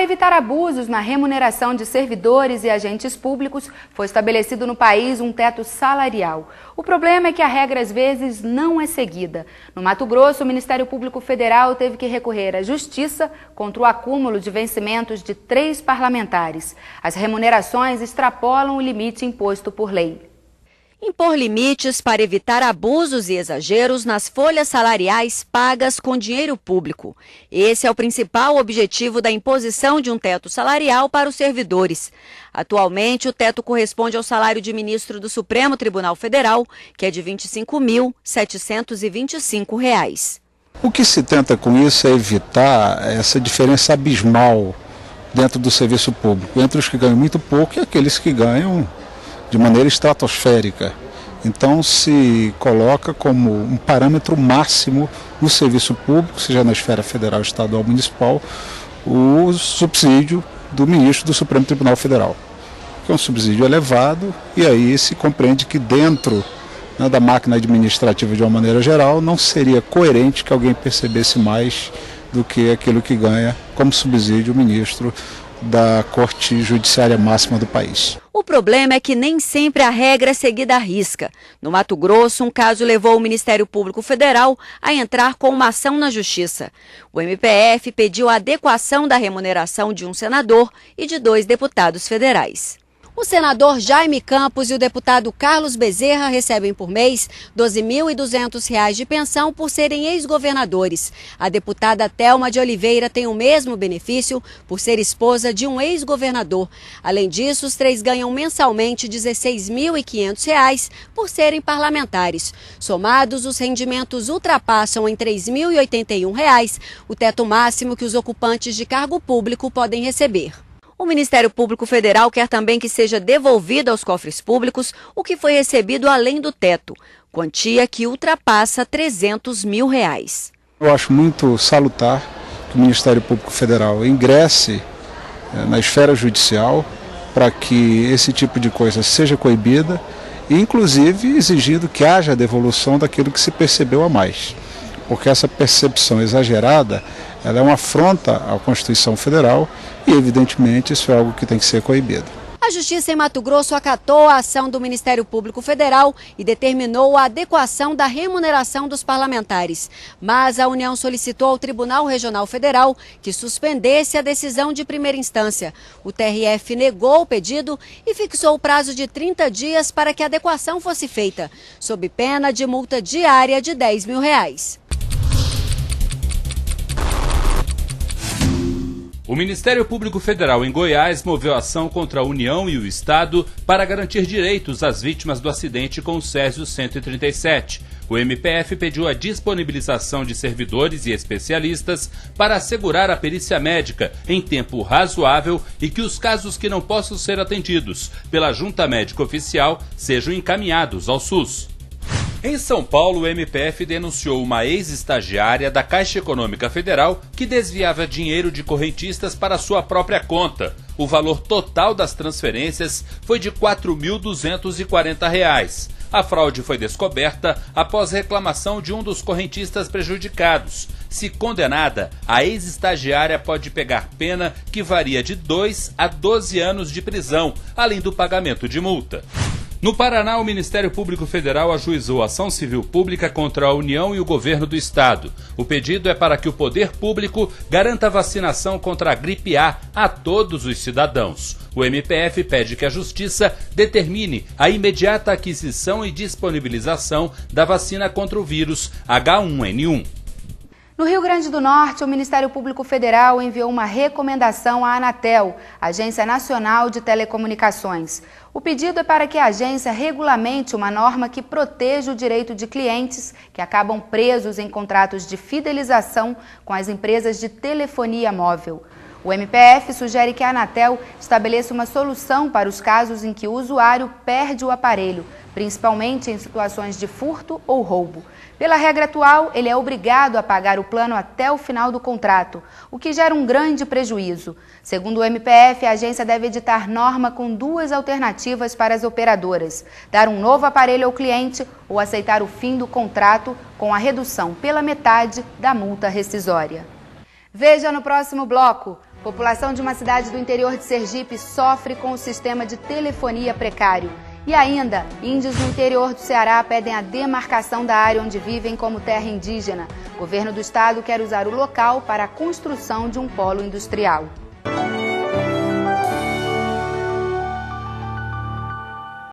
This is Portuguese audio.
evitar abusos na remuneração de servidores e agentes públicos, foi estabelecido no país um teto salarial. O problema é que a regra às vezes não é seguida. No Mato Grosso, o Ministério Público Federal teve que recorrer à Justiça contra o acúmulo de vencimentos de 3 parlamentares. As remunerações extrapolam o limite imposto por lei. Impor limites para evitar abusos e exageros nas folhas salariais pagas com dinheiro público. Esse é o principal objetivo da imposição de um teto salarial para os servidores. Atualmente, o teto corresponde ao salário de ministro do Supremo Tribunal Federal, que é de R$ 25.725. O que se tenta com isso é evitar essa diferença abismal dentro do serviço público, entre os que ganham muito pouco e aqueles que ganham de maneira estratosférica. Então se coloca como um parâmetro máximo no serviço público, seja na esfera federal, estadual ou municipal, o subsídio do ministro do Supremo Tribunal Federal, que é um subsídio elevado, e aí se compreende que dentro da máquina administrativa de uma maneira geral não seria coerente que alguém percebesse mais do que aquilo que ganha como subsídio o ministro da Corte Judiciária Máxima do país. O problema é que nem sempre a regra é seguida à risca. No Mato Grosso, um caso levou o Ministério Público Federal a entrar com uma ação na Justiça. O MPF pediu a adequação da remuneração de um senador e de 2 deputados federais. O senador Jaime Campos e o deputado Carlos Bezerra recebem por mês R$ 12.200 de pensão por serem ex-governadores. A deputada Thelma de Oliveira tem o mesmo benefício por ser esposa de um ex-governador. Além disso, os 3 ganham mensalmente R$ 16.500 por serem parlamentares. Somados, os rendimentos ultrapassam em R$ 3.081 o teto máximo que os ocupantes de cargo público podem receber. O Ministério Público Federal quer também que seja devolvido aos cofres públicos o que foi recebido além do teto, quantia que ultrapassa R$ 300 mil. Eu acho muito salutar que o Ministério Público Federal ingresse na esfera judicial para que esse tipo de coisa seja coibida, e inclusive exigindo que haja a devolução daquilo que se percebeu a mais. Porque essa percepção exagerada, ela é uma afronta à Constituição Federal e, evidentemente, isso é algo que tem que ser coibido. A Justiça em Mato Grosso acatou a ação do Ministério Público Federal e determinou a adequação da remuneração dos parlamentares. Mas a União solicitou ao Tribunal Regional Federal que suspendesse a decisão de primeira instância. O TRF negou o pedido e fixou o prazo de 30 dias para que a adequação fosse feita, sob pena de multa diária de R$ 10 mil. O Ministério Público Federal em Goiás moveu ação contra a União e o Estado para garantir direitos às vítimas do acidente com o Césio 137. O MPF pediu a disponibilização de servidores e especialistas para assegurar a perícia médica em tempo razoável e que os casos que não possam ser atendidos pela Junta Médica Oficial sejam encaminhados ao SUS. Em São Paulo, o MPF denunciou uma ex-estagiária da Caixa Econômica Federal que desviava dinheiro de correntistas para sua própria conta. O valor total das transferências foi de R$ 4.240. A fraude foi descoberta após reclamação de um dos correntistas prejudicados. Se condenada, a ex-estagiária pode pegar pena que varia de 2 a 12 anos de prisão, além do pagamento de multa. No Paraná, o Ministério Público Federal ajuizou ação civil pública contra a União e o governo do estado. O pedido é para que o poder público garanta a vacinação contra a gripe A todos os cidadãos. O MPF pede que a Justiça determine a imediata aquisição e disponibilização da vacina contra o vírus H1N1. No Rio Grande do Norte, o Ministério Público Federal enviou uma recomendação à Anatel, Agência Nacional de Telecomunicações. O pedido é para que a agência regulamente uma norma que proteja o direito de clientes que acabam presos em contratos de fidelização com as empresas de telefonia móvel. O MPF sugere que a Anatel estabeleça uma solução para os casos em que o usuário perde o aparelho, principalmente em situações de furto ou roubo. Pela regra atual, ele é obrigado a pagar o plano até o final do contrato, o que gera um grande prejuízo. Segundo o MPF, a agência deve editar norma com 2 alternativas para as operadoras: dar um novo aparelho ao cliente ou aceitar o fim do contrato com a redução pela metade da multa rescisória. Veja no próximo bloco. População de uma cidade do interior de Sergipe sofre com o sistema de telefonia precário. E ainda, índios no interior do Ceará pedem a demarcação da área onde vivem como terra indígena. O governo do estado quer usar o local para a construção de um polo industrial.